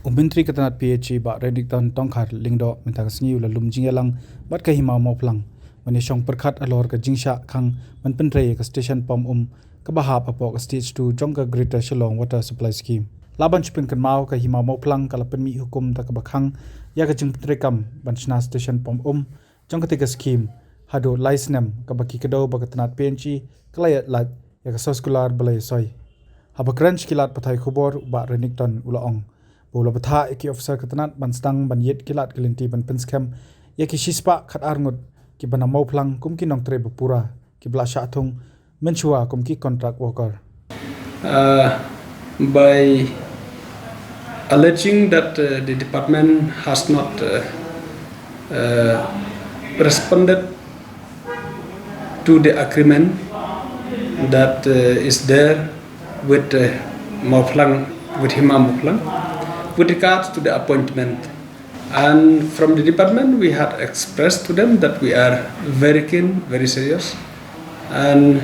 myntri katanat PHE ba redikton tongkhar lingdo mintaksngi ula lumjingelang bat ka hima moplang mani shong perkhat alor ka jingsha khang manpentrei ka station pom ka bahap apo ka stage 2 jongka greater shillong water supply scheme laban chupin kan mau ka hima moplang kala penmi hukum ta ka bakhang ya ka jingtrekam banchna station pom jongka te ka scheme hado license ka baki kedo ba katanat PHE klayat lat ya ka soskular balai soi haba crunch kilat pathai khubor ba redikton ulaong Bola Bthah iki officer katanat banstang banyet kilat kelinti ban pynskhem ya ki shispa khat arngut ki bana mauplang kum ki nongtrei pura ki bla sha thung menchua kum ki contract worker by alleging that the department has not responded to the agreement that is there with Mauplang, with Hima Mauplang, with regards to the appointment. And from the department we had expressed to them that we are very keen, very serious, and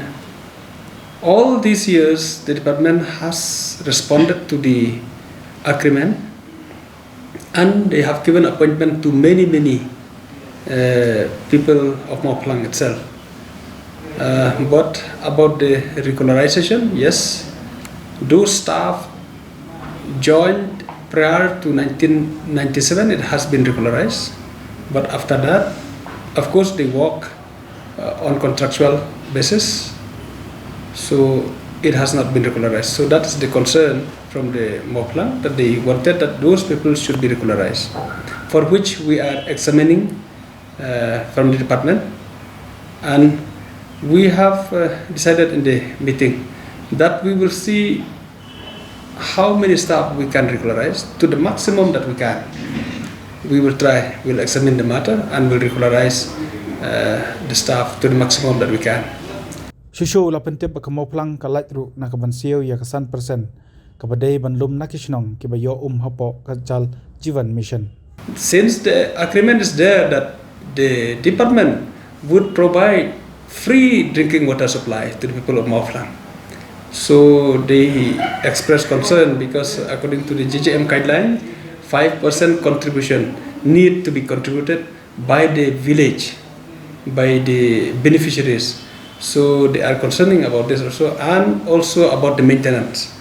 all these years the department has responded to the agreement and they have given appointment to many people of Mauplang itself. But about the regularization, yes, those staff joined prior to 1997, it has been regularized, but after that, of course, they work on contractual basis, so it has not been regularized. So that is the concern from the Mauplang, that they wanted that those people should be regularized, for which we are examining from the department, and we have decided in the meeting that we will see how many staff we can regularize to the maximum that we can. We will try, we'll examine the matter and we'll regularize the staff to the maximum that we can. Shusho la pentep ka Mauplang ka lightru na ka bansio ya ka 100% ka badai banlum na kishnong ki bayo hapo ka jal jivan mission. Since the agreement is there that the department would provide free drinking water supply to the people of Mauplang, so they expressed concern because according to the GGM guideline, 5% contribution need to be contributed by the village, by the beneficiaries. So they are concerning about this also, and also about the maintenance.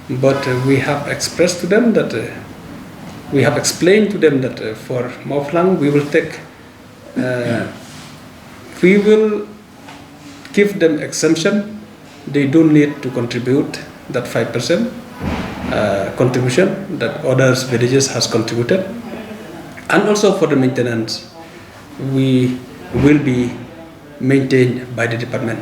But we have expressed to them that we have explained to them that for Mauplang we will take, we will give them exemption. They don't need to contribute that 5% contribution that others villages has contributed, and also for the maintenance we will be maintained by the department.